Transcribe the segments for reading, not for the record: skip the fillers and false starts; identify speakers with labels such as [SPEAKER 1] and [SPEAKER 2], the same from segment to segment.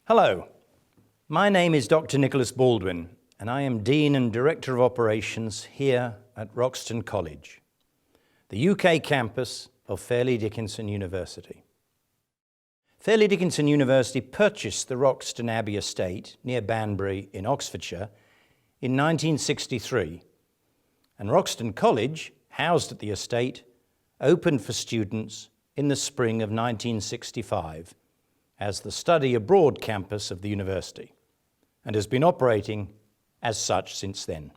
[SPEAKER 1] Hello, my name is Dr. Nicholas Baldwin and I am Dean and Director of Operations here at Wroxton College, the UK campus of Fairleigh Dickinson University. Fairleigh Dickinson University purchased the Wroxton Abbey estate near Banbury in Oxfordshire in 1963, and Wroxton College, housed at the estate, opened for students in the spring of 1965 as the study abroad campus of the university, and has been operating as such since then.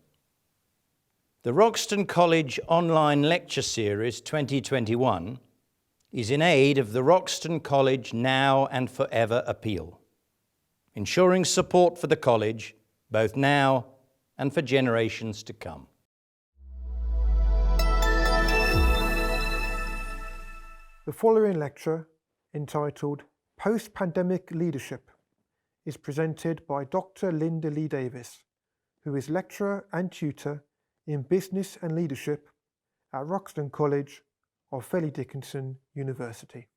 [SPEAKER 1] The Wroxton College Online Lecture Series 2021 is in aid of the Wroxton College Now and Forever appeal, ensuring support for the college both now and for generations to come.
[SPEAKER 2] The following lecture, entitled Post-Pandemic Leadership, is presented by Dr. Linda Lee-Davies, who is lecturer and tutor in Business and Leadership at Wroxton College of Fairleigh Dickinson University.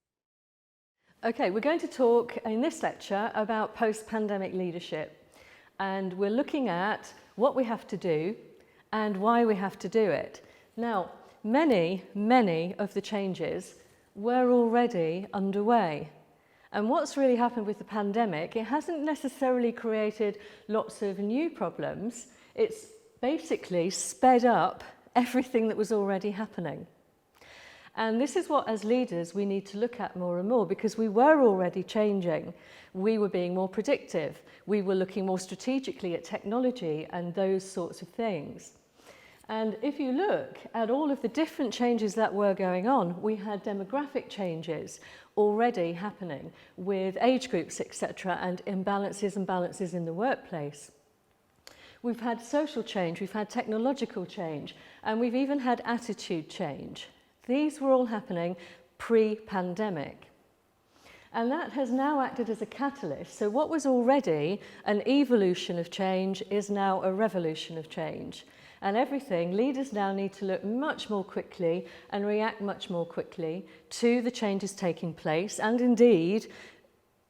[SPEAKER 3] Okay, we're going to talk in this lecture about post-pandemic leadership, and we're looking at what we have to do and why we have to do it. Now, many of the changes were already underway. And what's really happened with the pandemic, it hasn't necessarily created lots of new problems. It's basically sped up everything that was already happening. And this is what, as leaders, we need to look at more and more, because we were already changing. We were being more predictive. We were looking more strategically at technology and those sorts of things. And if you look at all of the different changes that were going on, we had demographic changes already happening with age groups, etc., and imbalances in the workplace. We've had social change, we've had technological change, and we've even had attitude change. These were all happening pre-pandemic. And that has now acted as a catalyst. So what was already an evolution of change is now a revolution of change. And leaders now need to look much more quickly and react much more quickly to the changes taking place. And indeed,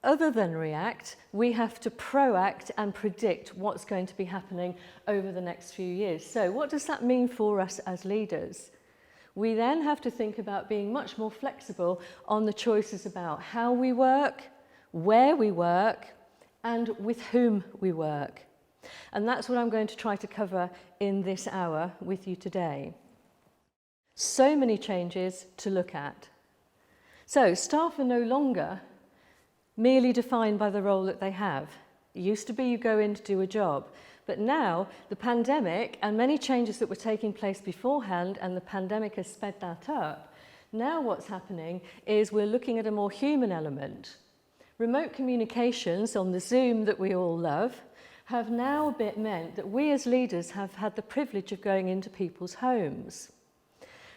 [SPEAKER 3] other than react, we have to proact and predict what's going to be happening over the next few years. So what does that mean for us as leaders? We then have to think about being much more flexible on the choices about how we work, where we work, and with whom we work. And that's what I'm going to try to cover in this hour with you today. So many changes to look at. So staff are no longer merely defined by the role that they have. It used to be you go in to do a job, but now the pandemic and many changes that were taking place beforehand, and the pandemic has sped that up. Now what's happening is we're looking at a more human element. Remote communications on the Zoom that we all love have now meant that we as leaders have had the privilege of going into people's homes.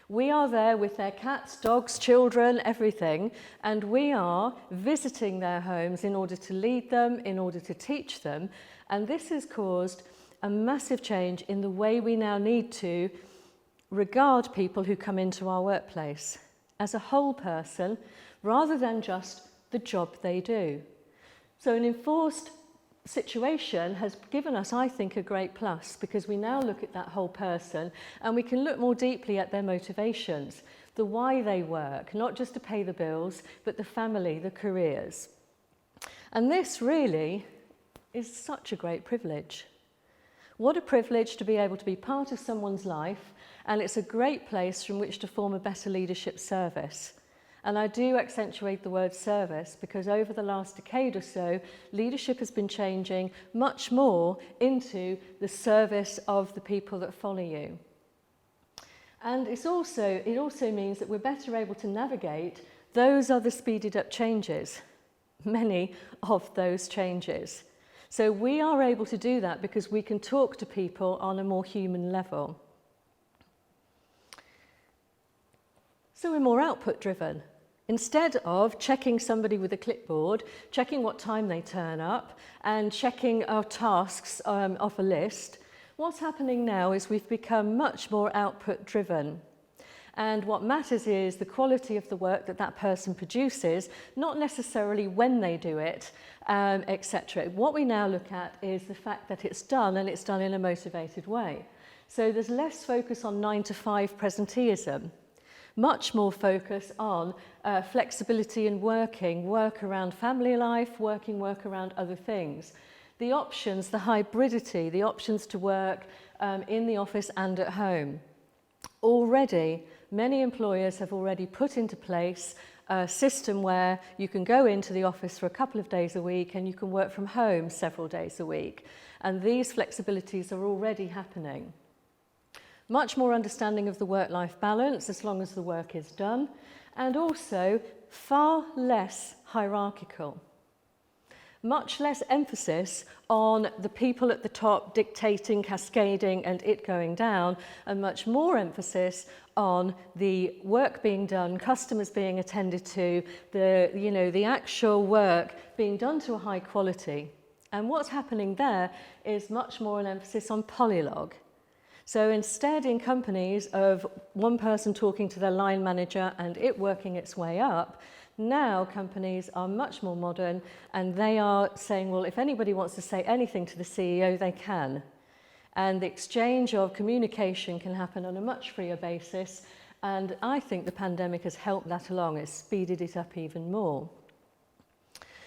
[SPEAKER 3] We are there with their cats, dogs, children, everything, and we are visiting their homes in order to lead them, in order to teach them, and this has caused a massive change in the way we now need to regard people who come into our workplace as a whole person, rather than just the job they do. So an enforced situation has given us, I think, a great plus, because we now look at that whole person and we can look more deeply at their motivations, the why they work, not just to pay the bills, but the family, the careers. And this really is such a great privilege. What a privilege to be able to be part of someone's life, and it's a great place from which to form a better leadership service. And I do accentuate the word service, because over the last decade or so, leadership has been changing much more into the service of the people that follow you. And it also means that we're better able to navigate those other speeded up changes, many of those changes. So we are able to do that because we can talk to people on a more human level. So we're more output driven. Instead of checking somebody with a clipboard, checking what time they turn up, and checking our tasks off a list, what's happening now is we've become much more output driven. And what matters is the quality of the work that that person produces, not necessarily when they do it, etc. What we now look at is the fact that it's done, and it's done in a motivated way. So there's less focus on 9-to-5 presenteeism, much more focus on flexibility in working, work around family life, work around other things. The options, the hybridity, the options to work in the office and at home. Already, many employers have already put into place a system where you can go into the office for a couple of days a week and you can work from home several days a week. And these flexibilities are already happening. Much more understanding of the work-life balance as long as the work is done, and also far less hierarchical. Much less emphasis on the people at the top dictating, cascading, and it going down, and much more emphasis on the work being done, customers being attended to, the actual work being done to a high quality. And what's happening there is much more an emphasis on polylog. So instead, in companies of one person talking to their line manager and it working its way up, now companies are much more modern, and they are saying, well, if anybody wants to say anything to the CEO, they can. And the exchange of communication can happen on a much freer basis, and I think the pandemic has helped that along. It's speeded it up even more.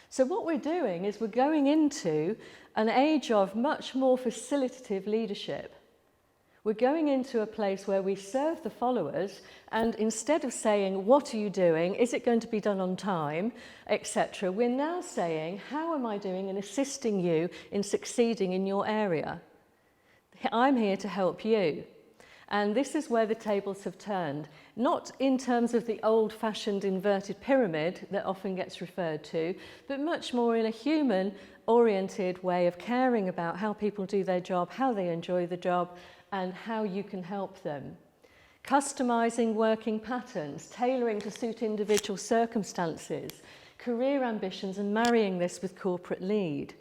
[SPEAKER 3] So what we're doing is we're going into an age of much more facilitative leadership. We're going into a place where we serve the followers, and instead of saying, what are you doing? Is it going to be done on time? Etc. We're now saying, how am I doing in assisting you in succeeding in your area? I'm here to help you. And this is where the tables have turned, not in terms of the old-fashioned inverted pyramid that often gets referred to, but much more in a human-oriented way of caring about how people do their job, how they enjoy the job, and how you can help them. Customizing working patterns, tailoring to suit individual circumstances, career ambitions, and marrying this with corporate lead.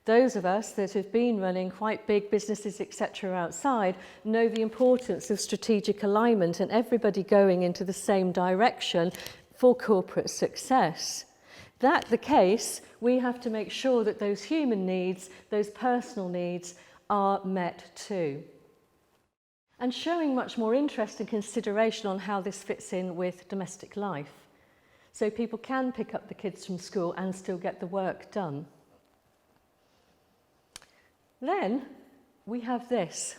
[SPEAKER 3] Those of us that have been running quite big businesses, etc. outside know the importance of strategic alignment and everybody going into the same direction for corporate success. That the case, we have to make sure that those human needs, those personal needs are met too. And showing much more interest and consideration on how this fits in with domestic life. So people can pick up the kids from school and still get the work done. Then we have this.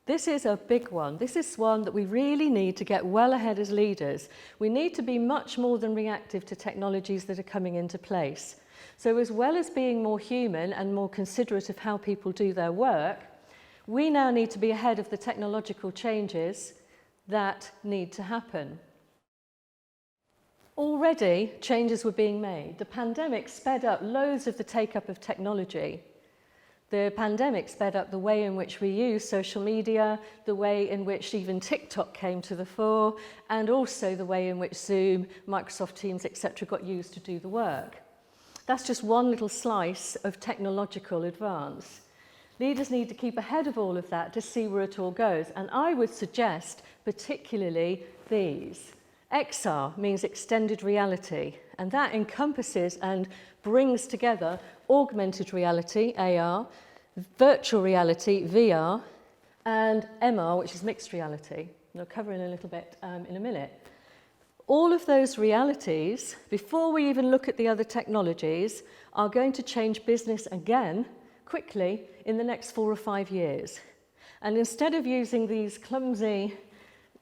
[SPEAKER 3] This is a big one. This is one that we really need to get well ahead as leaders. We need to be much more than reactive to technologies that are coming into place. So as well as being more human and more considerate of how people do their work, we now need to be ahead of the technological changes that need to happen. Already, changes were being made. The pandemic sped up loads of the take-up of technology. The pandemic sped up the way in which we use social media, the way in which even TikTok came to the fore, and also the way in which Zoom, Microsoft Teams, etc. got used to do the work. That's just one little slice of technological advance. Leaders need to keep ahead of all of that to see where it all goes. And I would suggest particularly these. XR means extended reality, and that encompasses and brings together augmented reality, AR, virtual reality, VR, and MR, which is mixed reality. And I'll cover in a little bit in a minute. All of those realities, before we even look at the other technologies, are going to change business again quickly in the next 4 or 5 years. And instead of using these clumsy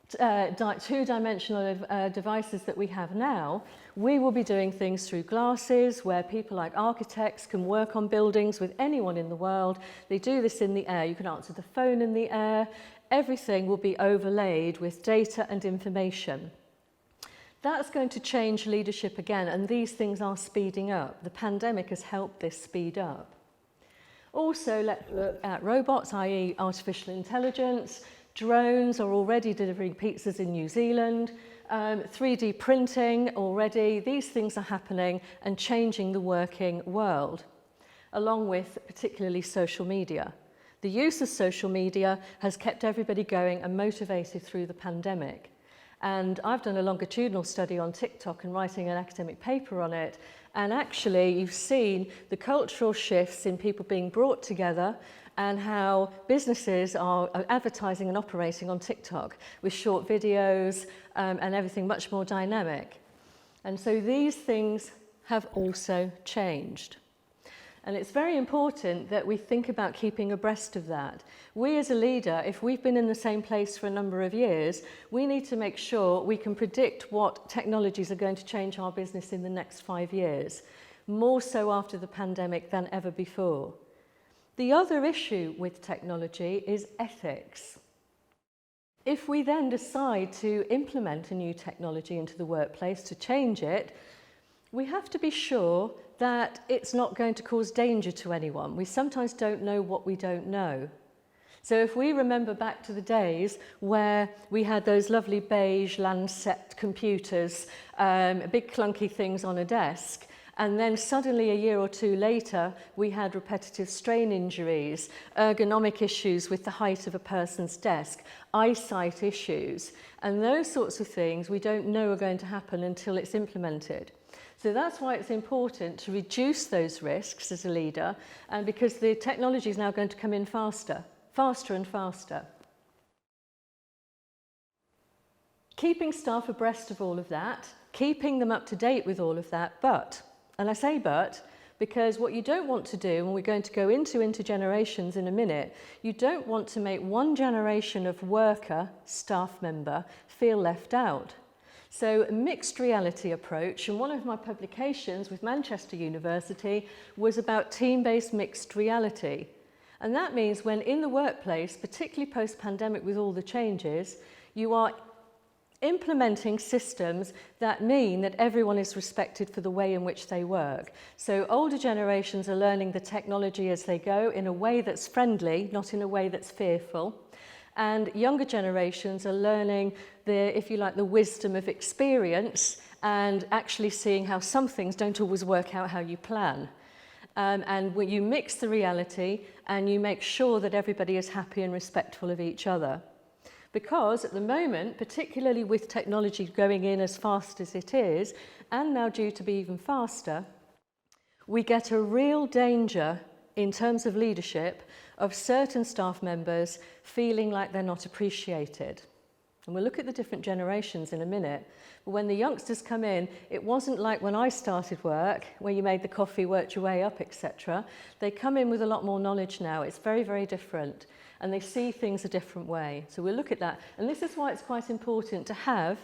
[SPEAKER 3] two-dimensional devices that we have now, we will be doing things through glasses where people like architects can work on buildings with anyone in the world. They do this in the air. You can answer the phone in the air. Everything will be overlaid with data and information. That's going to change leadership again, and these things are speeding up. The pandemic has helped this speed up. Also, let's look at robots, i.e. artificial intelligence. Drones are already delivering pizzas in New Zealand. 3D printing already. These things are happening and changing the working world, along with particularly social media. The use of social media has kept everybody going and motivated through the pandemic. And I've done a longitudinal study on TikTok and writing an academic paper on it. And actually, you've seen the cultural shifts in people being brought together and how businesses are advertising and operating on TikTok with short videos and everything much more dynamic. And so these things have also changed. And it's very important that we think about keeping abreast of that. We as a leader, if we've been in the same place for a number of years, we need to make sure we can predict what technologies are going to change our business in the next 5 years, more so after the pandemic than ever before. The other issue with technology is ethics. If we then decide to implement a new technology into the workplace to change it, we have to be sure that it's not going to cause danger to anyone. We sometimes don't know what we don't know. So if we remember back to the days where we had those lovely beige Lancet computers, big clunky things on a desk, and then suddenly a year or two later we had repetitive strain injuries, ergonomic issues with the height of a person's desk, eyesight issues, and those sorts of things we don't know are going to happen until it's implemented. So that's why it's important to reduce those risks as a leader, and because the technology is now going to come in faster and faster. Keeping staff abreast of all of that, keeping them up to date with all of that, but, and I say but, because what you don't want to do, and we're going to go into intergenerations in a minute, you don't want to make one generation of worker, staff member, feel left out. So a mixed reality approach, and one of my publications with Manchester University was about team-based mixed reality. And that means when in the workplace, particularly post-pandemic with all the changes, you are implementing systems that mean that everyone is respected for the way in which they work. So older generations are learning the technology as they go in a way that's friendly, not in a way that's fearful. And younger generations are learning the, if you like, the wisdom of experience and actually seeing how some things don't always work out how you plan. And when you mix the reality and you make sure that everybody is happy and respectful of each other. Because at the moment, particularly with technology going in as fast as it is, and now due to be even faster, we get a real danger in terms of leadership of certain staff members feeling like they're not appreciated. And we'll look at the different generations in a minute. But when the youngsters come in, it wasn't like when I started work, where you made the coffee, worked your way up, etc. They come in with a lot more knowledge now. It's very, very different. And they see things a different way. So we'll look at that. And this is why it's quite important to have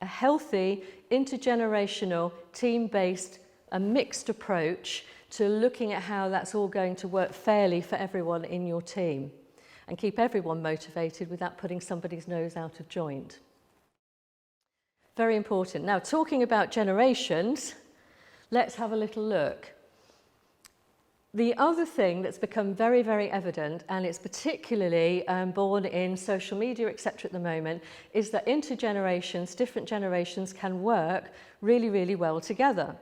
[SPEAKER 3] a healthy, intergenerational, team-based, a mixed approach to looking at how that's all going to work fairly for everyone in your team and keep everyone motivated without putting somebody's nose out of joint. Very important. Now, talking about generations, let's have a little look. The other thing that's become very, very evident, and it's particularly born in social media, etc. at the moment, is that intergenerations, different generations can work really, really well together.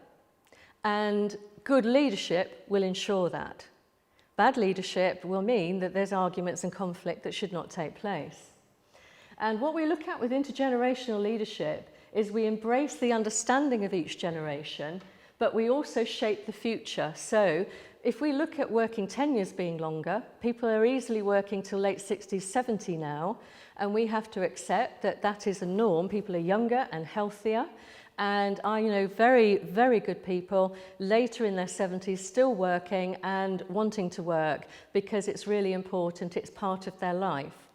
[SPEAKER 3] And good leadership will ensure that. Bad leadership will mean that there's arguments and conflict that should not take place. And what we look at with intergenerational leadership is we embrace the understanding of each generation, but we also shape the future. So if we look at working tenures being longer, people are easily working till late 60s, 70 now, and we have to accept that that is a norm. People are younger and healthier. And I know very, very good people later in their 70s still working and wanting to work because it's really important, it's part of their life.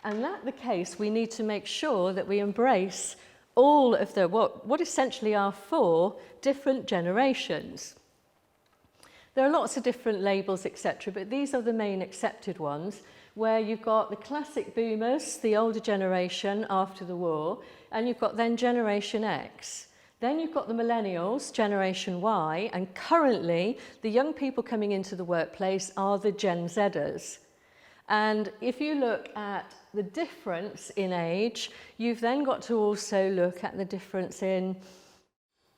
[SPEAKER 3] And that the case, we need to make sure that we embrace all of the, what essentially are 4 different generations. There are lots of different labels, etc., but these are the main accepted ones, where you've got the classic boomers, the older generation after the war, and you've got then Generation X. Then you've got the millennials, Generation Y, and currently the young people coming into the workplace are the Gen Zers. And if you look at the difference in age, you've then got to also look at the difference in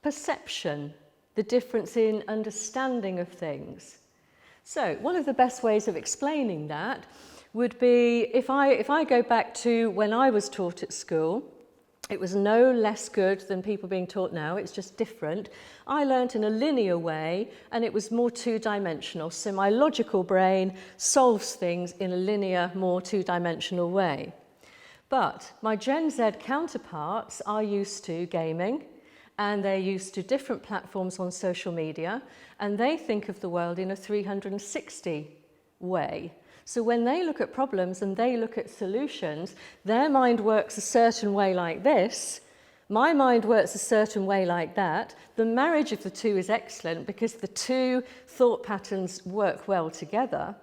[SPEAKER 3] perception, the difference in understanding of things. So one of the best ways of explaining that would be if I go back to when I was taught at school. It was no less good than people being taught now, it's just different. I learnt in a linear way and it was more two-dimensional. So my logical brain solves things in a linear, more two-dimensional way. But my Gen Z counterparts are used to gaming and they're used to different platforms on social media and they think of the world in a 360 way. So when they look at problems and they look at solutions, their mind works a certain way like this, my mind works a certain way like that. The marriage of the two is excellent because the two thought patterns work well together,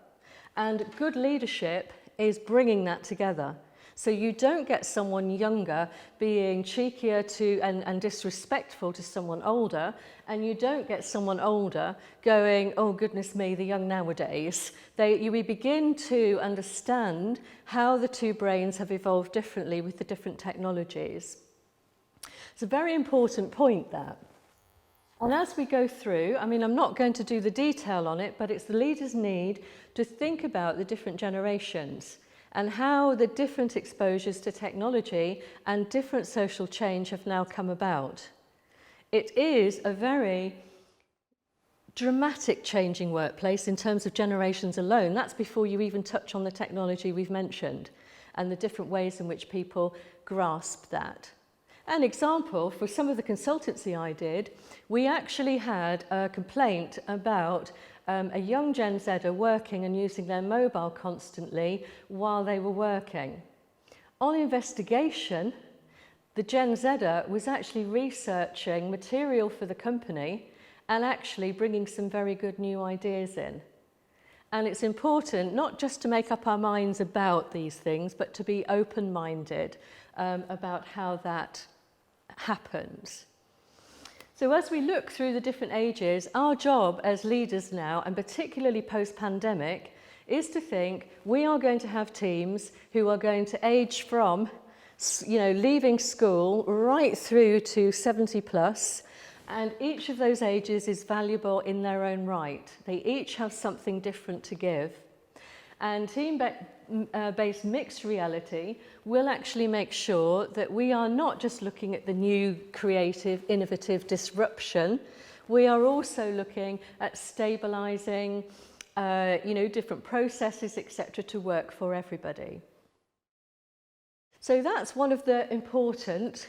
[SPEAKER 3] and good leadership is bringing that together. So you don't get someone younger being cheekier and disrespectful to someone older, and you don't get someone older going, oh goodness me, the young nowadays. We begin to understand how the two brains have evolved differently with the different technologies. It's a very important point, that. And as we go through, I mean, I'm not going to do the detail on it, but it's the leaders' need to think about the different generations and how the different exposures to technology and different social change have now come about. It is a very dramatic changing workplace in terms of generations alone. That's before you even touch on the technology we've mentioned and the different ways in which people grasp that. An example, for some of the consultancy I did, we actually had a complaint about a young Gen Zer working and using their mobile constantly while they were working. On investigation, the Gen Zer was actually researching material for the company and actually bringing some very good new ideas in. And it's important not just to make up our minds about these things, but to be open-minded about how that happens. So as we look through the different ages, our job as leaders now, and particularly post-pandemic, is to think we are going to have teams who are going to age from, leaving school right through to 70 plus, and each of those ages is valuable in their own right. They each have something different to give. And team-based mixed reality will actually make sure that we are not just looking at the new, creative, innovative disruption. We are also looking at stabilising, different processes, etc., to work for everybody. So that's one of the important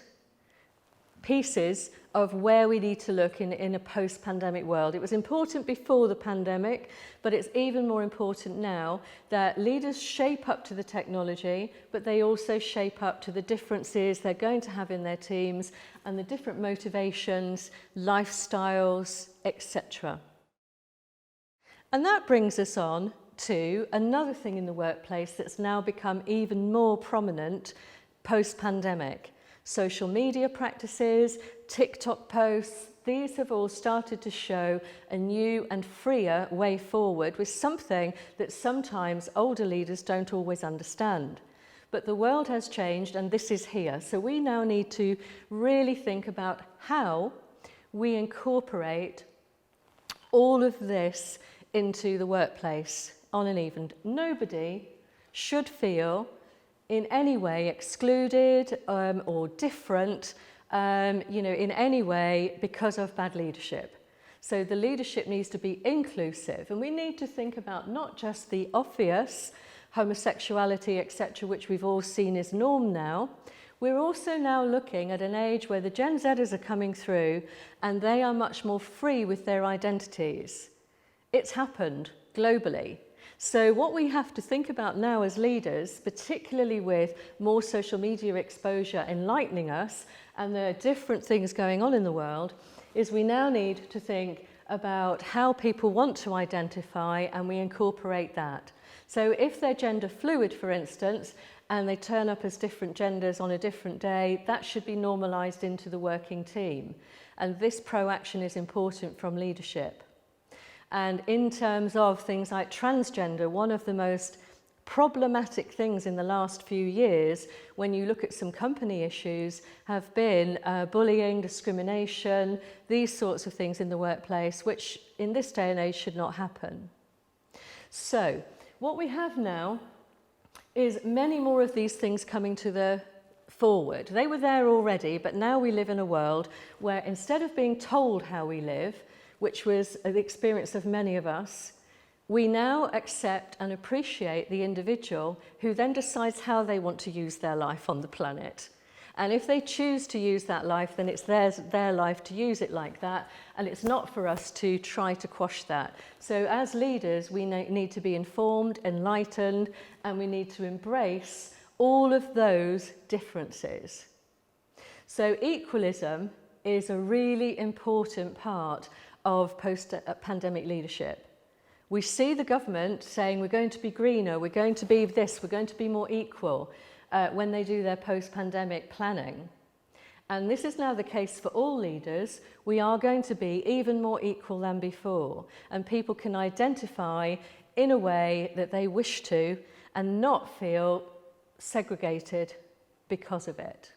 [SPEAKER 3] pieces of where we need to look in a post-pandemic world. It was important before the pandemic, but it's even more important now that leaders shape up to the technology, but they also shape up to the differences they're going to have in their teams and the different motivations, lifestyles, etc. And that brings us on to another thing in the workplace that's now become even more prominent post-pandemic. Social media practices, TikTok posts, these have all started to show a new and freer way forward with something that sometimes older leaders don't always understand. But the world has changed and this is here. So we now need to really think about how we incorporate all of this into the workplace on an even. Nobody should feel in any way excluded or different, in any way because of bad leadership. So the leadership needs to be inclusive, and we need to think about not just the obvious homosexuality, etc., which we've all seen is norm now. We're also now looking at an age where the Gen Zers are coming through and they are much more free with their identities. It's happened globally. So what we have to think about now as leaders, particularly with more social media exposure enlightening us and there are different things going on in the world, is we now need to think about how people want to identify and we incorporate that. So if they're gender fluid, for instance, and they turn up as different genders on a different day, that should be normalised into the working team. And this proaction is important from leadership. And in terms of things like transgender, one of the most problematic things in the last few years, when you look at some company issues, have been bullying, discrimination, these sorts of things in the workplace, which in this day and age should not happen. So what we have now is many more of these things coming to the forward. They were there already, but now we live in a world where instead of being told how we live, which was the experience of many of us, we now accept and appreciate the individual who then decides how they want to use their life on the planet. And if they choose to use that life, then it's their life to use it like that, and it's not for us to try to quash that. So as leaders, we need to be informed, enlightened, and we need to embrace all of those differences. So equalism is a really important part of post-pandemic leadership. We see the government saying we're going to be greener, we're going to be this, we're going to be more equal when they do their post-pandemic planning. And this is now the case for all leaders. We are going to be even more equal than before, and people can identify in a way that they wish to and not feel segregated because of it.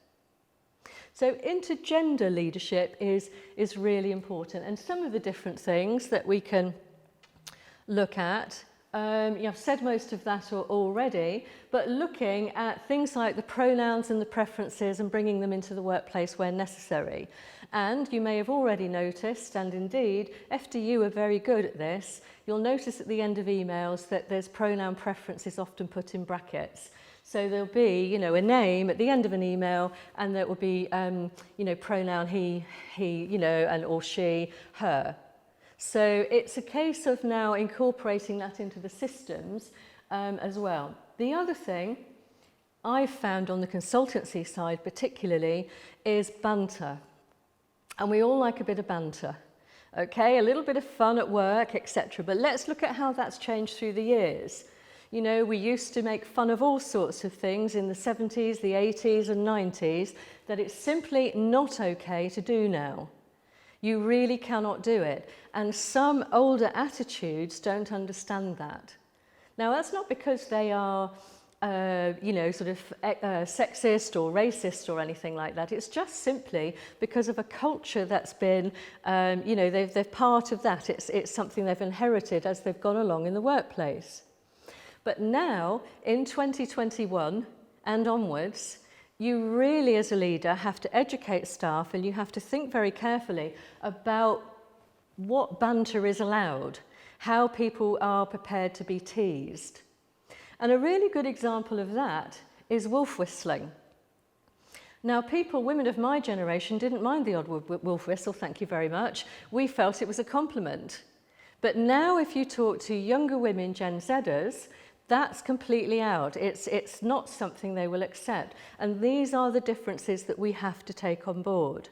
[SPEAKER 3] So intergender leadership is really important, and some of the different things that we can look at, I've said most of that already, but looking at things like the pronouns and the preferences and bringing them into the workplace where necessary. And you may have already noticed, and indeed FDU are very good at this, you'll notice at the end of emails that there's pronoun preferences often put in brackets. So there'll be, a name at the end of an email, and there will be, pronoun he, and or she, her. So it's a case of now incorporating that into the systems as well. The other thing I've found on the consultancy side particularly is banter. And we all like a bit of banter. Okay, a little bit of fun at work, etc. But let's look at how that's changed through the years. We used to make fun of all sorts of things in the 70s, the 80s and 90s that it's simply not okay to do now. You really cannot do it. And some older attitudes don't understand that. Now, that's not because they are, sexist or racist or anything like that. It's just simply because of a culture that's been, they're part of that. It's something they've inherited as they've gone along in the workplace. But now, in 2021 and onwards, you really, as a leader, have to educate staff, and you have to think very carefully about what banter is allowed, how people are prepared to be teased. And a really good example of that is wolf whistling. Now, women of my generation, didn't mind the odd wolf whistle, thank you very much. We felt it was a compliment. But now, if you talk to younger women, Gen Zers, that's completely out. It's not something they will accept. And these are the differences that we have to take on board.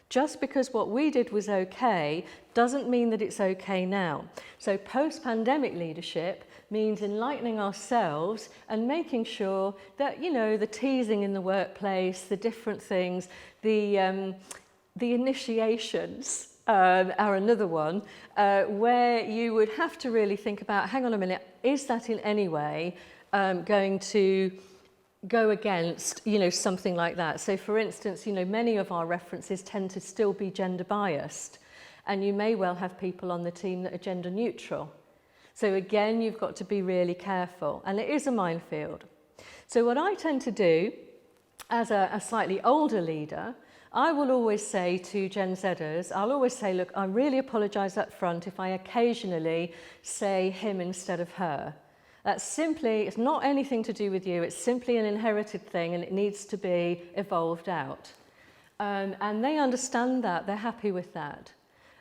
[SPEAKER 3] Just because what we did was okay doesn't mean that it's okay now. So post-pandemic leadership means enlightening ourselves and making sure that, the teasing in the workplace, the different things, the initiations, are another one, where you would have to really think about, hang on a minute, is that in any way going to go against, something like that? So for instance, many of our references tend to still be gender biased, and you may well have people on the team that are gender neutral. So again, you've got to be really careful, and it is a minefield. So what I tend to do as a slightly older leader, I will always say to Gen Zers, I'll always say, look, I really apologise up front if I occasionally say him instead of her. That's simply, it's not anything to do with you, it's simply an inherited thing, and it needs to be evolved out. And they understand that, they're happy with that.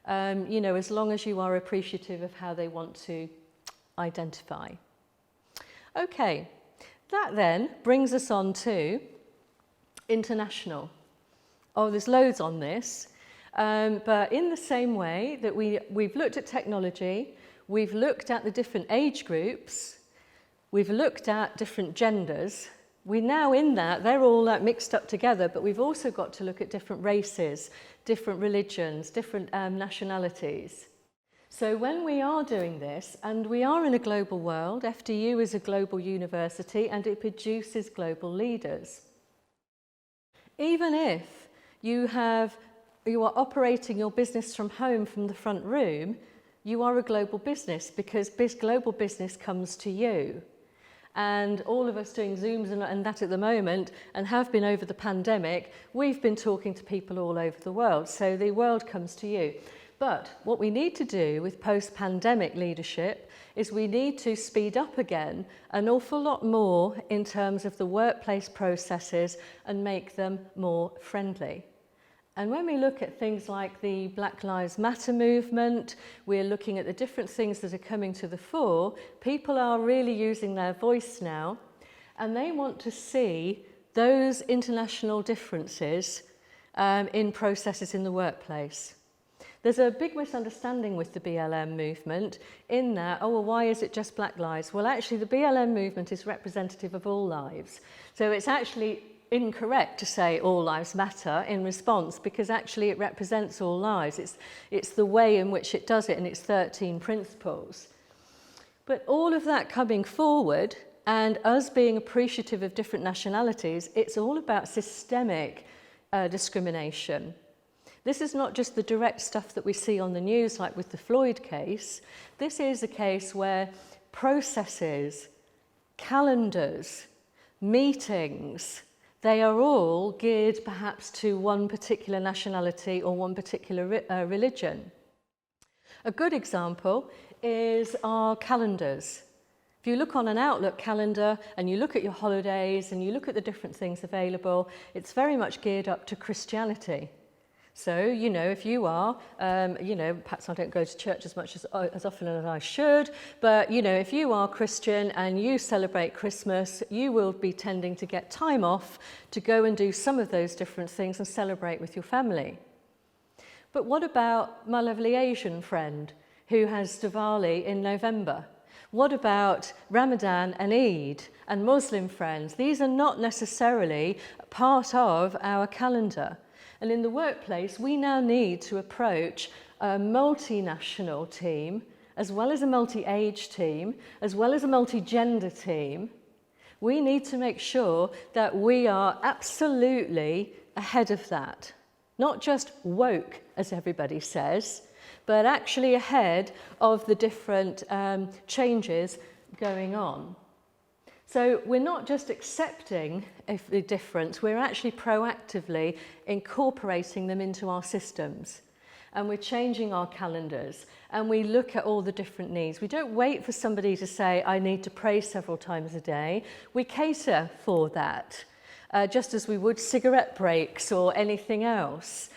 [SPEAKER 3] As long as you are appreciative of how they want to identify. Okay, that then brings us on to international. Oh, there's loads on this, but in the same way that we've looked at technology, we've looked at the different age groups, we've looked at different genders, we're now in that, they're all mixed up together, but we've also got to look at different races, different religions, different nationalities. So when we are doing this, and we are in a global world, FDU is a global university and it produces global leaders. Even if you are operating your business from home from the front room, You are a global business because global business comes to you. And all of us doing Zooms and that at the moment, and have been over the pandemic, we've been talking to people all over the world. So the world comes to you. But what we need to do with post-pandemic leadership is we need to speed up again an awful lot more in terms of the workplace processes and make them more friendly. And when we look at things like the Black Lives Matter movement, we're looking at the different things that are coming to the fore. People are really using their voice now, and they want to see those international differences in processes in the workplace. There's a big misunderstanding with the BLM movement in that, oh, well, why is it just black lives? Well, actually, the BLM movement is representative of all lives. So it's actually incorrect to say all lives matter in response, because actually it represents all lives. It's the way in which it does it, and it's 13 principles. But all of that coming forward and us being appreciative of different nationalities, it's all about systemic discrimination. This is not just the direct stuff that we see on the news, like with the Floyd case. This is a case where processes, calendars, meetings, they are all geared perhaps to one particular nationality or one particular religion. A good example is our calendars. If you look on an Outlook calendar and you look at your holidays and you look at the different things available, it's very much geared up to Christianity. So, you know, if you are, perhaps I don't go to church as often as I should, but, you know, if you are Christian and you celebrate Christmas, you will be tending to get time off to go and do some of those different things and celebrate with your family. But what about my lovely Asian friend who has Diwali in November? What about Ramadan and Eid and Muslim friends? These are not necessarily part of our calendar. And in the workplace, we now need to approach a multinational team, as well as a multi-age team, as well as a multi-gender team. We need to make sure that we are absolutely ahead of that. Not just woke, as everybody says, but actually ahead of the different changes going on. So we're not just accepting the difference, we're actually proactively incorporating them into our systems. And we're changing our calendars, and we look at all the different needs. We don't wait for somebody to say, I need to pray several times a day. We cater for that, just as we would cigarette breaks or anything else.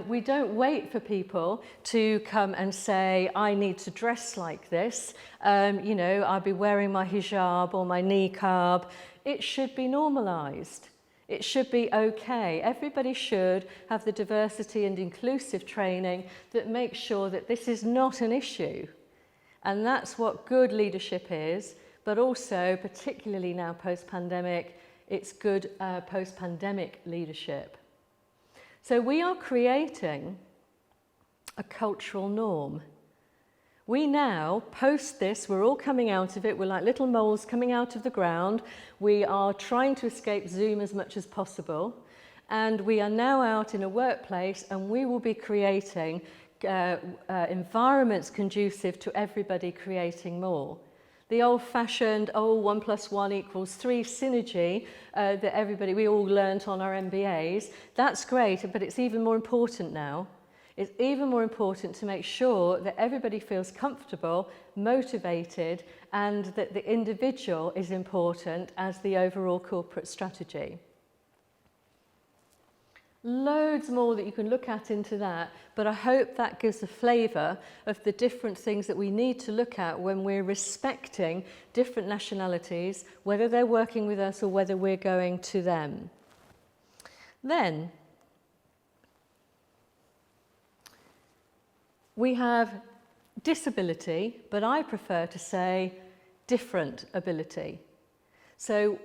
[SPEAKER 3] We don't wait for people to come and say, I need to dress like this. I'll be wearing my hijab or my niqab. It should be normalised. It should be okay. Everybody should have the diversity and inclusive training that makes sure that this is not an issue. And that's what good leadership is, but also, particularly now post-pandemic, it's good post-pandemic leadership. So we are creating a cultural norm. We now, post this, we're all coming out of it, we're like little moles coming out of the ground. We are trying to escape Zoom as much as possible. And we are now out in a workplace, and we will be creating environments conducive to everybody creating more. The old-fashioned, 1 + 1 = 3 synergy that we all learnt on our MBAs, that's great, but it's even more important now. It's even more important to make sure that everybody feels comfortable, motivated, and that the individual is important as the overall corporate strategy. Loads more that you can look at into that, but I hope that gives a flavour of the different things that we need to look at when we're respecting different nationalities, whether they're working with us or whether we're going to them. Then, we have disability, but I prefer to say different ability. So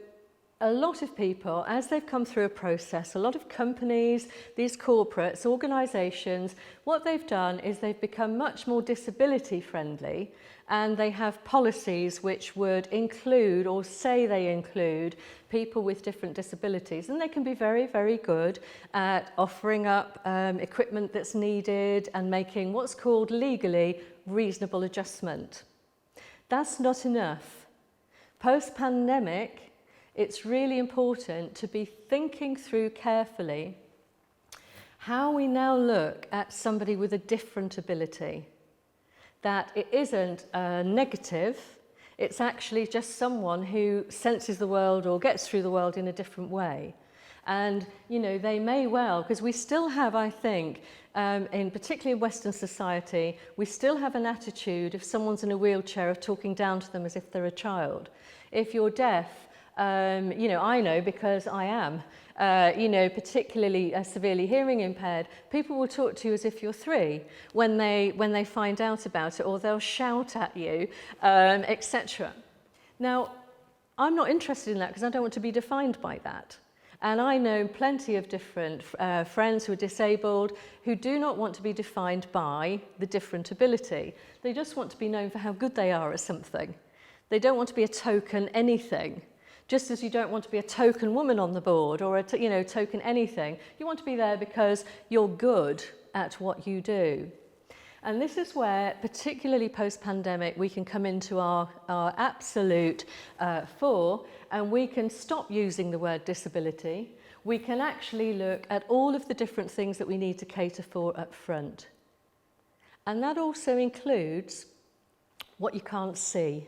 [SPEAKER 3] a lot of people, as they've come through a process, a lot of companies, these corporates, organisations, what they've done is they've become much more disability friendly, and they have policies which would include, or say they include, people with different disabilities. And they can be very, very good at offering up equipment that's needed and making what's called legally reasonable adjustment. That's not enough. Post-pandemic, it's really important to be thinking through carefully how we now look at somebody with a different ability. That it isn't a negative, it's actually just someone who senses the world or gets through the world in a different way. And, you know, they may well, because we still have, I think, particularly in Western society, we still have an attitude, if someone's in a wheelchair, of talking down to them as if they're a child. If you're deaf, you know, I know because I am, you know, particularly severely hearing impaired, people will talk to you as if you're 3 when they find out about it, or they'll shout at you, etc. Now, I'm not interested in that because I don't want to be defined by that. And I know plenty of different friends who are disabled who do not want to be defined by the different ability. They just want to be known for how good they are at something. They don't want to be a token anything. Just as you don't want to be a token woman on the board or a token anything. You want to be there because you're good at what you do. And this is where, particularly post-pandemic, we can come into our absolute fore, and we can stop using the word disability. We can actually look at all of the different things that we need to cater for up front. And that also includes what you can't see.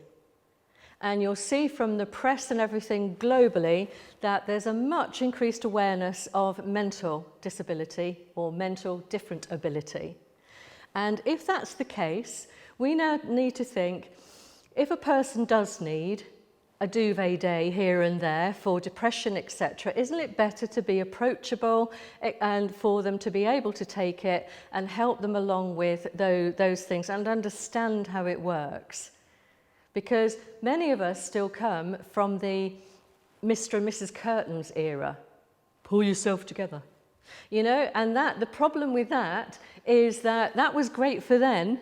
[SPEAKER 3] And you'll see from the press and everything globally that there's a much increased awareness of mental disability or mental different ability. And if that's the case, we now need to think, if a person does need a duvet day here and there for depression, etc., isn't it better to be approachable and for them to be able to take it and help them along with those things and understand how it works? Because many of us still come from the Mr. and Mrs. Curtains era. Pull yourself together. You know, and the problem with that is that was great for then,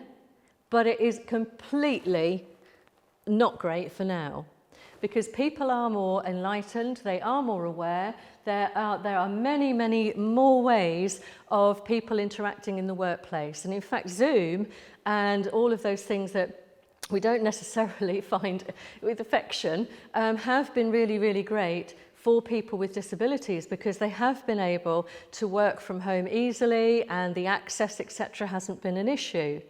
[SPEAKER 3] but it is completely not great for now. Because people are more enlightened, they are more aware, there are many, many more ways of people interacting in the workplace. And in fact, Zoom and all of those things that we don't necessarily find with affection have been really, really great for people with disabilities, because they have been able to work from home easily and the access, etc., hasn't been an issue.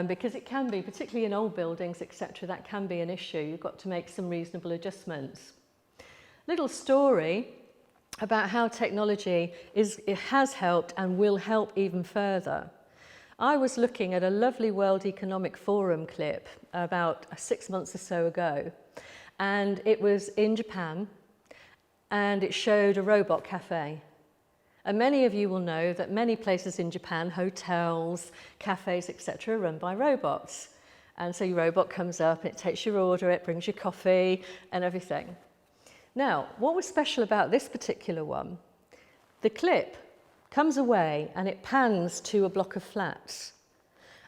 [SPEAKER 3] Because it can be, particularly in old buildings, etc., that can be an issue. You've got to make some reasonable adjustments. Little story about how technology has helped and will help even further. I was looking at a lovely World Economic Forum clip about 6 months or so ago, and it was in Japan, and it showed a robot cafe. And many of you will know that many places in Japan, hotels, cafes, etc., are run by robots. And so your robot comes up, it takes your order, it brings you coffee and everything. Now, what was special about this particular one? The clip comes away and it pans to a block of flats.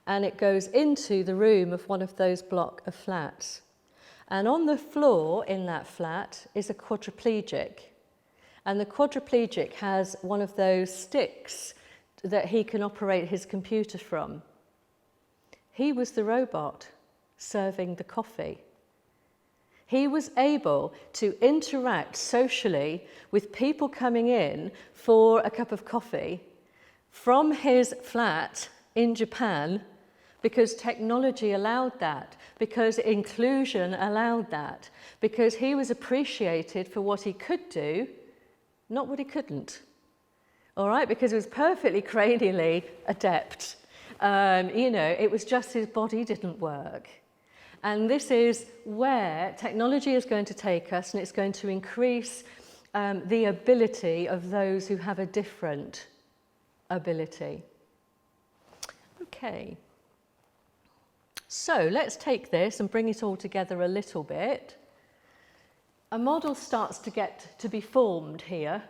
[SPEAKER 3] And it goes into the room of one of those block of flats. And on the floor in that flat is a quadriplegic. And the quadriplegic has one of those sticks that he can operate his computer from. He was the robot serving the coffee. He was able to interact socially with people coming in for a cup of coffee from his flat in Japan, because technology allowed that, because inclusion allowed that, because he was appreciated for what he could do, not what he couldn't. All right, because he was perfectly cranially adept. It was just his body didn't work. And this is where technology is going to take us, and it's going to increase the ability of those who have a different ability. Okay. So let's take this and bring it all together a little bit. a model starts to get to be formed here,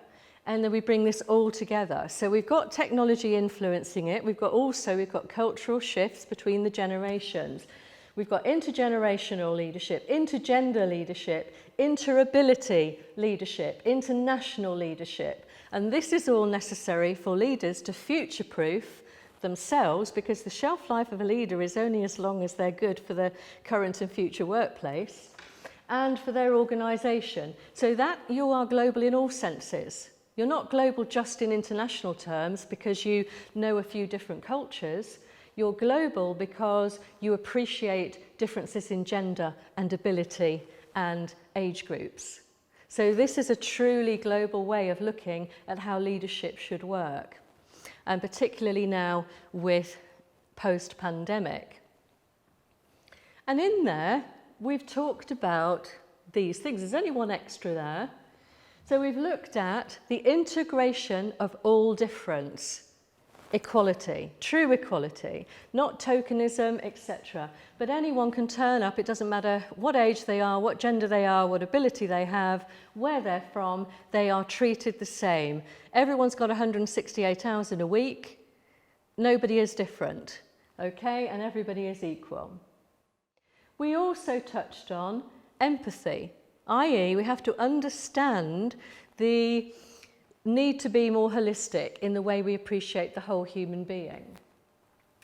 [SPEAKER 3] and then we bring this all together. So we've got technology influencing it. We've got cultural shifts between the generations. We've got intergenerational leadership, intergender leadership, interability leadership, international leadership. And this is all necessary for leaders to future-proof themselves, because the shelf life of a leader is only as long as they're good for the current and future workplace and for their organisation. So that you are global in all senses. You're not global just in international terms because you know a few different cultures. You're global because you appreciate differences in gender and ability and age groups. So this is a truly global way of looking at how leadership should work, and particularly now with post-pandemic. And in there, we've talked about these things. There's only one extra there. So we've looked at the integration of all difference, equality, true equality, not tokenism, etc. But anyone can turn up, it doesn't matter what age they are, what gender they are, what ability they have, where they're from, they are treated the same. Everyone's got 168 hours in a week, nobody is different, okay, and everybody is equal. We also touched on empathy, i.e. we have to understand the need to be more holistic in the way we appreciate the whole human being.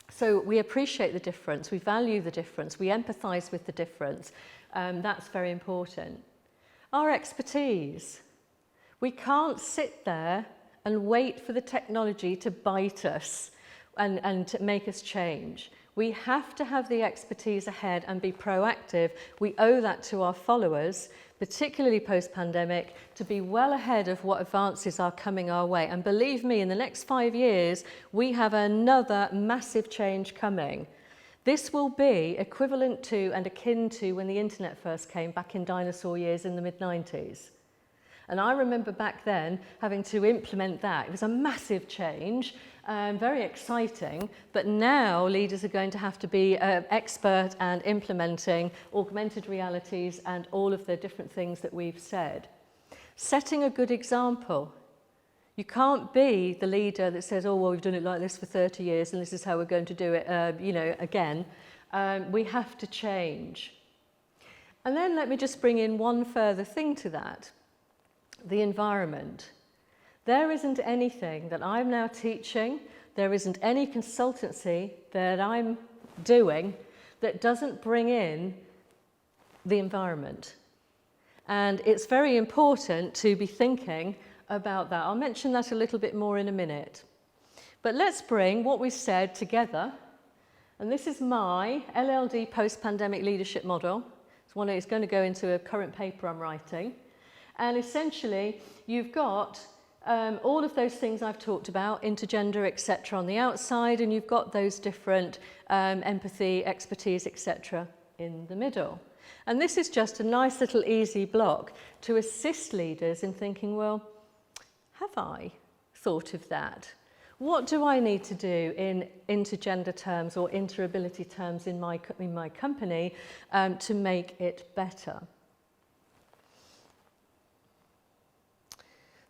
[SPEAKER 3] So we appreciate the difference, we value the difference, we empathise with the difference. That's very important. Our expertise. We can't sit there and wait for the technology to bite us and to make us change. We have to have the expertise ahead and be proactive. We owe that to our followers, particularly post-pandemic, to be well ahead of what advances are coming our way. And believe me, in the next 5 years, we have another massive change coming. This will be equivalent to and akin to when the internet first came back in dinosaur years in the mid-90s. And I remember back then having to implement that. It was a massive change, very exciting, but now leaders are going to have to be expert and implementing augmented realities and all of the different things that we've said. Setting a good example. You can't be the leader that says, oh, well, we've done it like this for 30 years and this is how we're going to do it, again. We have to change. And then let me just bring in one further thing to that. The environment. There isn't anything that I'm now teaching, there isn't any consultancy that I'm doing that doesn't bring in the environment. And it's very important to be thinking about that. I'll mention that a little bit more in a minute. But let's bring what we've said together. And this is my LLD post-pandemic leadership model. It's going to go into a current paper I'm writing. And essentially, you've got all of those things I've talked about, intergender, etc. on the outside, and you've got those different empathy, expertise, etc. in the middle. And this is just a nice little easy block to assist leaders in thinking, well, have I thought of that? What do I need to do in intergender terms or interability terms in my company to make it better?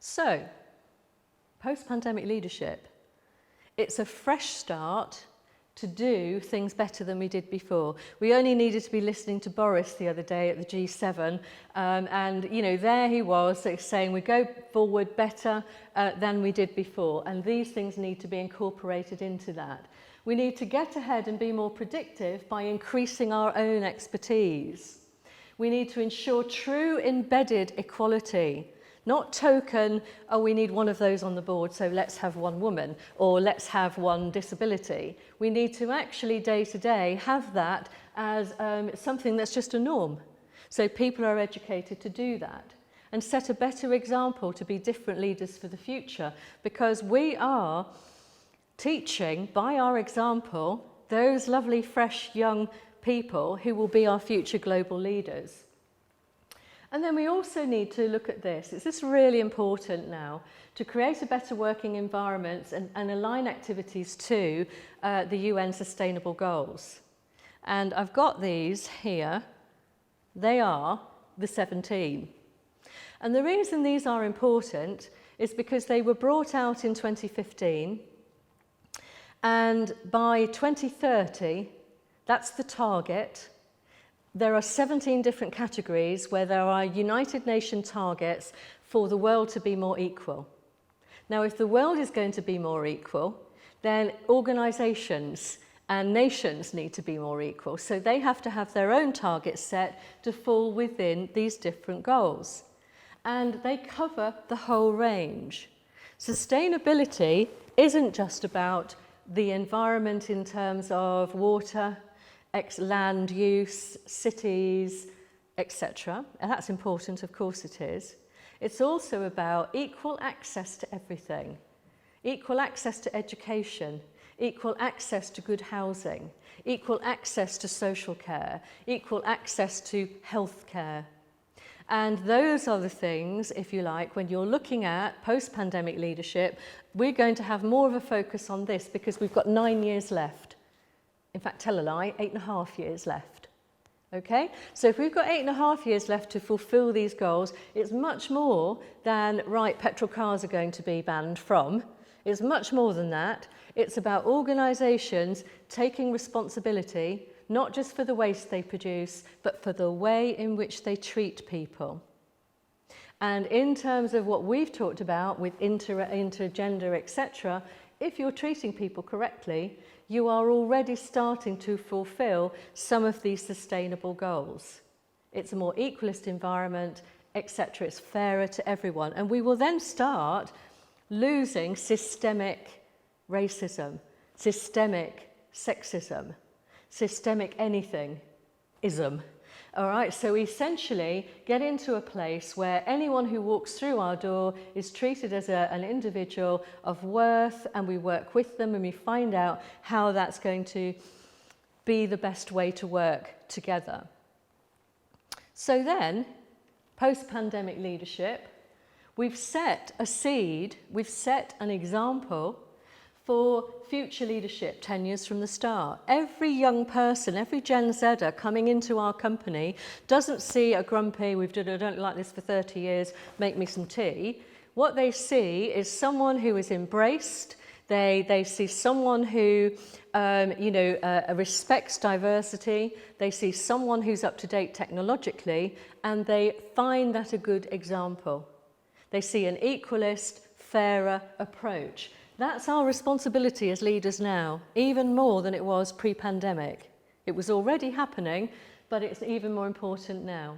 [SPEAKER 3] So, post-pandemic leadership. It's a fresh start to do things better than we did before. We only needed to be listening to Boris the other day at the G7, and there he was saying we go forward better than we did before, and these things need to be incorporated into that. We need to get ahead and be more predictive by increasing our own expertise. We need to ensure true embedded equality. Not token, oh, we need one of those on the board, so let's have one woman, or let's have one disability. We need to actually, day to day, have that as something that's just a norm. So people are educated to do that and set a better example to be different leaders for the future, because we are teaching, by our example, those lovely, fresh, young people who will be our future global leaders. And then we also need to look at this. Is this really important now? To create a better working environment and align activities to the UN Sustainable Goals. And I've got these here. They are the 17. And the reason these are important is because they were brought out in 2015, and by 2030, that's the target. There are 17 different categories where there are United Nations targets for the world to be more equal. Now, if the world is going to be more equal, then organisations and nations need to be more equal. So they have to have their own targets set to fall within these different goals. And they cover the whole range. Sustainability isn't just about the environment in terms of water, land use, cities, etc. And that's important, of course it is. It's also about equal access to everything, equal access to education, equal access to good housing, equal access to social care, equal access to health care. And those are the things, if you like, when you're looking at post-pandemic leadership, we're going to have more of a focus on this because we've got 9 years left. In fact, tell a lie, 8.5 years left. Okay? So if we've got 8.5 years left to fulfill these goals, it's much more than, right, petrol cars are going to be banned from. It's much more than that. It's about organisations taking responsibility, not just for the waste they produce, but for the way in which they treat people. And in terms of what we've talked about with intergender, etc., if you're treating people correctly, you are already starting to fulfill some of these sustainable goals. It's a more equalist environment, etc. It's fairer to everyone. And we will then start losing systemic racism, systemic sexism, systemic anything-ism. All right, so we essentially get into a place where anyone who walks through our door is treated as an individual of worth, and we work with them and we find out how that's going to be the best way to work together. So then, post-pandemic leadership, we've set a seed, we've set an example for future leadership 10 years from the start. Every young person, every Gen Zer coming into our company doesn't see a grumpy, I don't like this for 30 years, make me some tea. What they see is someone who is embraced. They see someone who respects diversity. They see someone who's up to date technologically, and they find that a good example. They see an equalist, fairer approach. That's our responsibility as leaders now, even more than it was pre-pandemic. It was already happening, but it's even more important now.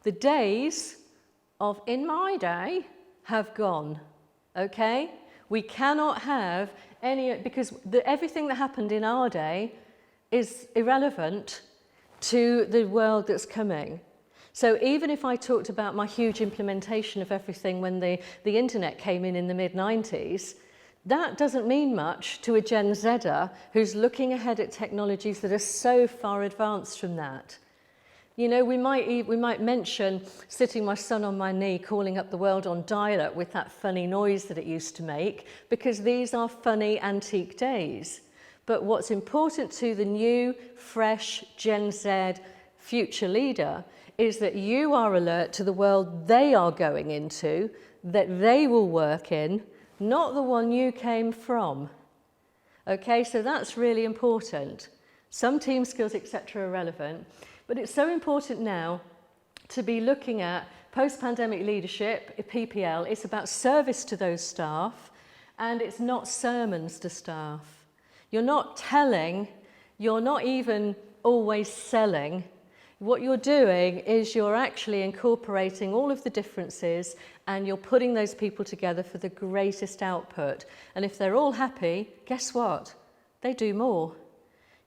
[SPEAKER 3] The days of "in my day" have gone, okay? We cannot have any, because everything that happened in our day is irrelevant to the world that's coming. So even if I talked about my huge implementation of everything when the internet came in the mid-90s, that doesn't mean much to a Gen Zer who's looking ahead at technologies that are so far advanced from that. You know, we might mention sitting my son on my knee, calling up the world on dial-up with that funny noise that it used to make, because these are funny, antique days. But what's important to the new, fresh Gen Z future leader is that you are alert to the world they are going into, that they will work in, not the one you came from. Okay, so that's really important. Some team skills, etc. are relevant, but it's so important now to be looking at post-pandemic leadership, PPL. It's about service to those staff, and it's not sermons to staff. You're not telling, you're not even always selling. What you're doing is you're actually incorporating all of the differences, and you're putting those people together for the greatest output. And if they're all happy, guess what? They do more.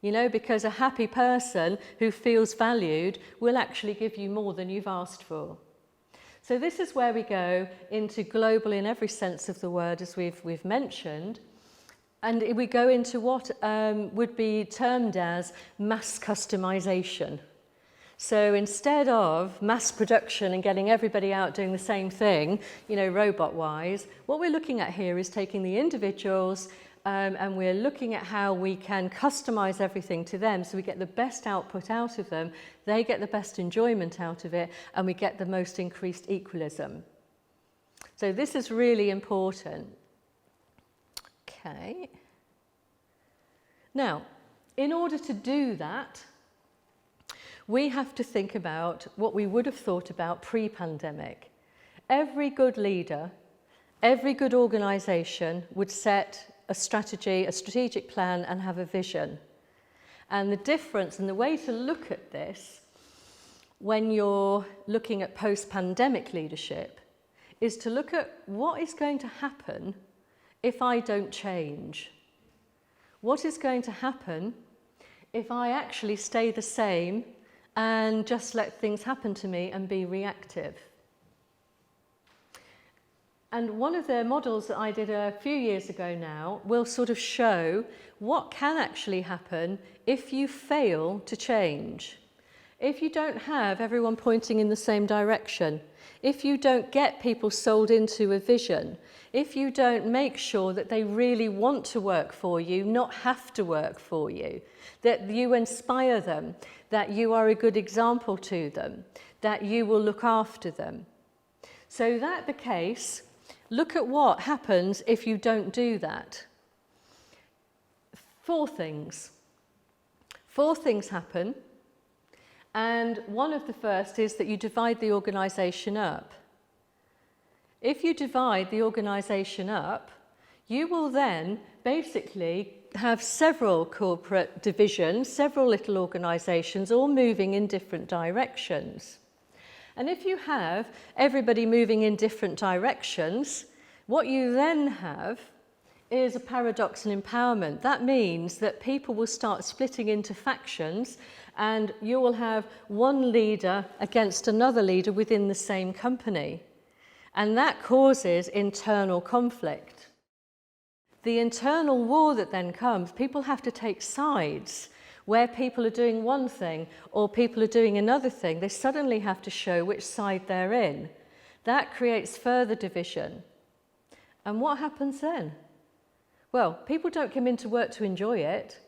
[SPEAKER 3] You know, because a happy person who feels valued will actually give you more than you've asked for. So this is where we go into global in every sense of the word, as we've mentioned. And we go into what would be termed as mass customization. So instead of mass production and getting everybody out doing the same thing, you know, robot-wise, what we're looking at here is taking the individuals and we're looking at how we can customize everything to them so we get the best output out of them, they get the best enjoyment out of it, and we get the most increased equalism. So this is really important. Okay. Now, in order to do that, we have to think about what we would have thought about pre-pandemic. Every good leader, every good organisation would set a strategy, a strategic plan, and have a vision. And the difference and the way to look at this when you're looking at post-pandemic leadership is to look at what is going to happen if I don't change. What is going to happen if I actually stay the same and just let things happen to me and be reactive? And one of the models that I did a few years ago now will sort of show what can actually happen if you fail to change. If you don't have everyone pointing in the same direction, if you don't get people sold into a vision, if you don't make sure that they really want to work for you, not have to work for you, that you inspire them, that you are a good example to them, that you will look after them. So that the case, look at what happens if you don't do that. Four things. Four things happen. And one of the first is that you divide the organisation up. If you divide the organisation up, you will then basically have several corporate divisions, several little organisations, all moving in different directions. And if you have everybody moving in different directions, what you then have is a paradox in empowerment. That means that people will start splitting into factions, and you will have one leader against another leader within the same company. And that causes internal conflict. The internal war that then comes, people have to take sides. Where people are doing one thing or people are doing another thing, they suddenly have to show which side they're in. That creates further division. And what happens then? Well, people don't come into work to enjoy it.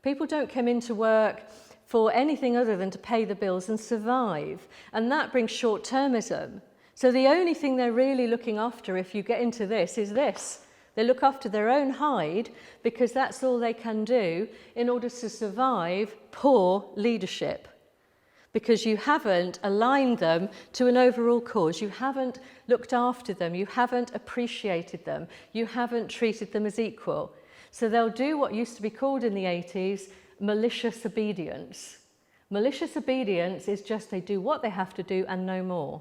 [SPEAKER 3] People don't come into work for anything other than to pay the bills and survive. And that brings short-termism. So the only thing they're really looking after if you get into this is this. They look after their own hide because that's all they can do in order to survive poor leadership. Because you haven't aligned them to an overall cause. You haven't looked after them. You haven't appreciated them. You haven't treated them as equal. So they'll do what used to be called in the 80s malicious obedience. Malicious obedience is just they do what they have to do and no more.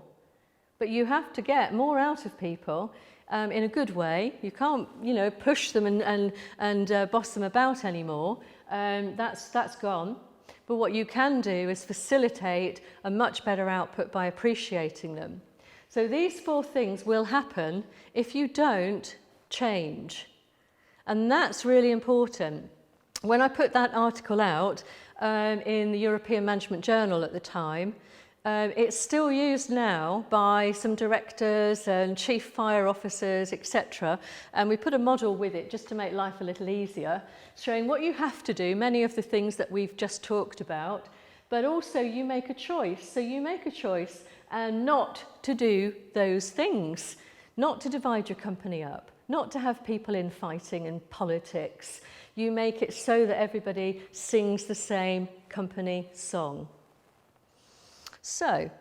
[SPEAKER 3] But you have to get more out of people in a good way. You can't, push them and boss them about anymore. That's gone. But what you can do is facilitate a much better output by appreciating them. So these four things will happen if you don't change. And that's really important. When I put that article out in the European Management Journal at the time, it's still used now by some directors and chief fire officers, etc. And we put a model with it just to make life a little easier, showing what you have to do, many of the things that we've just talked about, but also you make a choice. So you make a choice not to do those things, not to divide your company up, not to have people in fighting and politics. You make it so that everybody sings the same company song. So,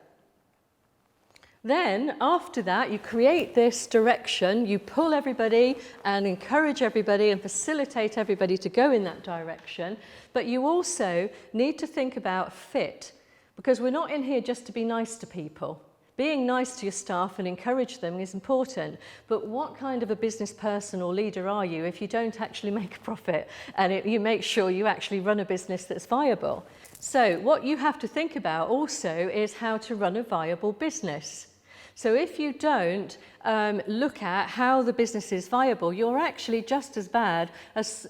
[SPEAKER 3] then after that, you create this direction, you pull everybody and encourage everybody and facilitate everybody to go in that direction, but you also need to think about fit, because we're not in here just to be nice to people. Being nice to your staff and encourage them is important, but what kind of a business person or leader are you if you don't actually make a profit and you make sure you actually run a business that's viable? So what you have to think about also is how to run a viable business. So if you don't look at how the business is viable, you're actually just as bad as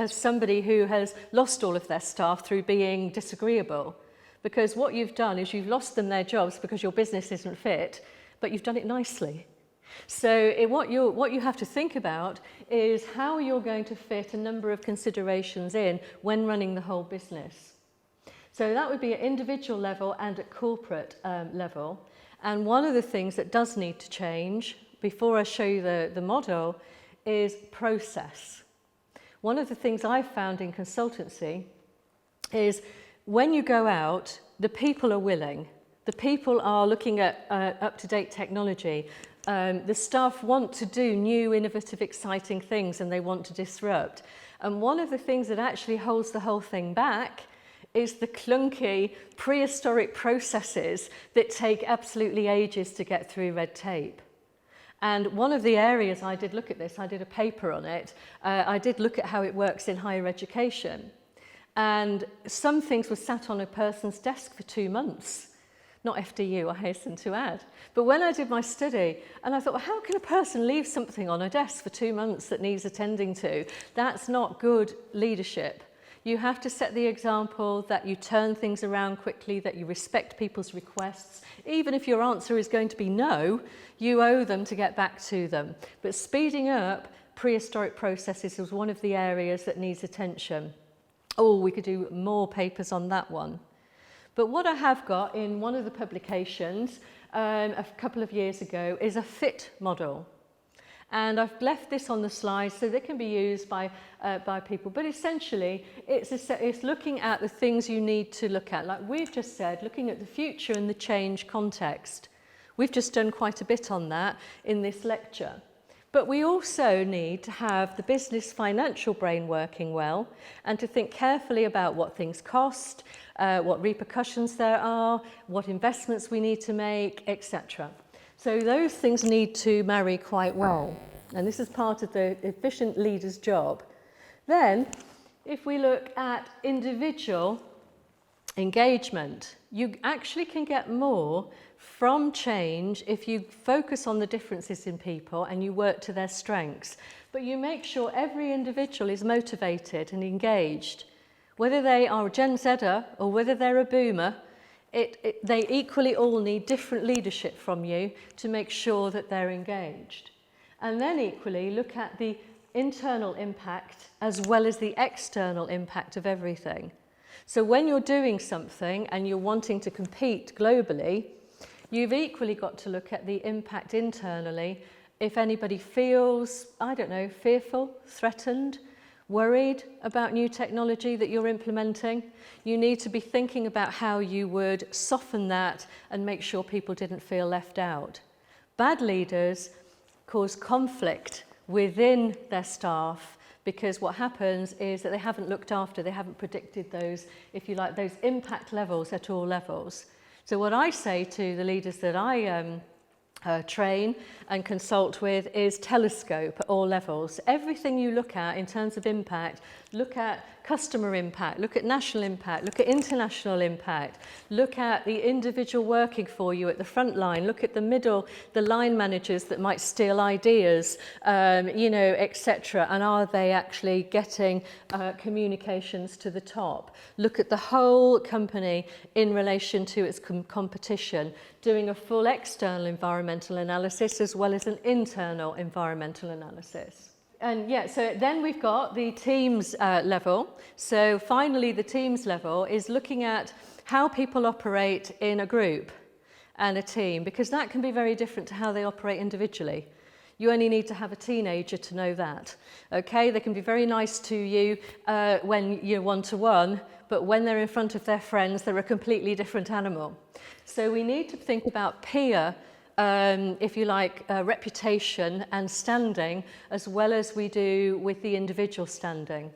[SPEAKER 3] somebody who has lost all of their staff through being disagreeable. Because what you've done is you've lost them their jobs because your business isn't fit, but you've done it nicely. So what you have to think about is how you're going to fit a number of considerations in when running the whole business. So that would be at individual level and at corporate level. And one of the things that does need to change, before I show you the model, is process. One of the things I've found in consultancy is when you go out, the people are willing. The people are looking at up-to-date technology. The staff want to do new, innovative, exciting things, and they want to disrupt. And one of the things that actually holds the whole thing back is the clunky, prehistoric processes that take absolutely ages to get through red tape. And one of the areas I did look at this, I did a paper on it, I did look at how it works in higher education. And some things were sat on a person's desk for 2 months. Not FDU, I hasten to add. But when I did my study, and I thought, well, how can a person leave something on a desk for 2 months that needs attending to? That's not good leadership. You have to set the example that you turn things around quickly, that you respect people's requests. Even if your answer is going to be no, you owe them to get back to them. But speeding up prehistoric processes is one of the areas that needs attention. Oh, we could do more papers on that one. But what I have got in one of the publications a couple of years ago is a fit model. And I've left this on the slide so they can be used by people. But essentially, it's looking at the things you need to look at. Like we've just said, looking at the future and the change context. We've just done quite a bit on that in this lecture. But we also need to have the business financial brain working well and to think carefully about what things cost, what repercussions there are, what investments we need to make, etc. So those things need to marry quite well. And this is part of the efficient leader's job. Then, if we look at individual engagement, you actually can get more from change if you focus on the differences in people and you work to their strengths. But you make sure every individual is motivated and engaged. Whether they are a Gen Zer or whether they're a boomer, they equally all need different leadership from you to make sure that they're engaged. And then equally look at the internal impact as well as the external impact of everything. So when you're doing something and you're wanting to compete globally, you've equally got to look at the impact internally. If anybody feels, I don't know, fearful, threatened, worried about new technology that you're implementing, you need to be thinking about how you would soften that and make sure people didn't feel left out. Bad leaders cause conflict within their staff because what happens is that they haven't looked after, they haven't predicted those, if you like, those impact levels at all levels. So what I say to the leaders that I train and consult with is telescope at all levels. Everything you look at in terms of impact, look at customer impact, look at national impact, look at international impact, look at the individual working for you at the front line, look at the middle, the line managers that might steal ideas, etc. And are they actually getting communications to the top? Look at the whole company in relation to its competition, doing a full external environmental analysis as well as an internal environmental analysis. And yeah, so then we've got the teams level. So finally, the teams level is looking at how people operate in a group and a team, because that can be very different to how they operate individually. You only need to have a teenager to know that. Okay, they can be very nice to you when you're one-to-one, but when they're in front of their friends, they're a completely different animal. So we need to think about peer if you like, reputation and standing, as well as we do with the individual standing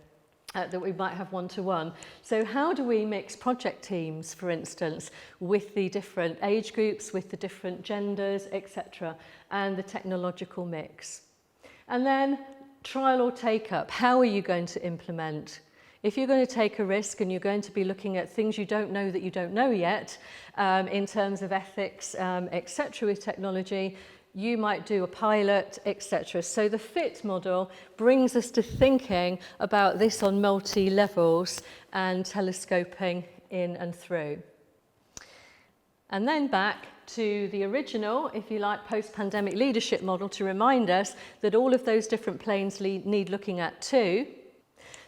[SPEAKER 3] that we might have one-to-one. So how do we mix project teams, for instance, with the different age groups, with the different genders, etc., and the technological mix? And then trial or take-up. How are you going to implement? If you're going to take a risk and you're going to be looking at things you don't know that you don't know yet, in terms of ethics, etc. with technology, you might do a pilot, etc. So the FIT model brings us to thinking about this on multi-levels and telescoping in and through. And then back to the original, if you like, post-pandemic leadership model to remind us that all of those different planes need looking at too.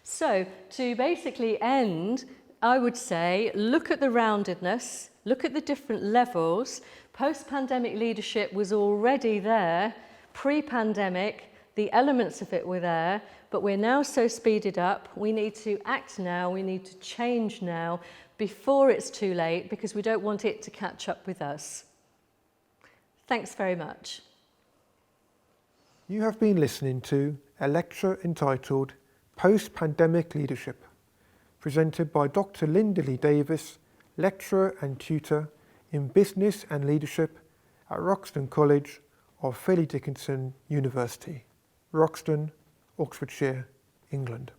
[SPEAKER 3] So to basically end, I would say, look at the roundedness, look at the different levels. Post-pandemic leadership was already there. Pre-pandemic, the elements of it were there, but we're now so speeded up. We need to act now, we need to change now before it's too late, because we don't want it to catch up with us. Thanks very much.
[SPEAKER 2] You have been listening to a lecture entitled Post-Pandemic Leadership, presented by Dr. Lee-Davies, lecturer and tutor in Business and Leadership at Wroxton College of Fairleigh Dickinson University, Wroxton, Oxfordshire, England.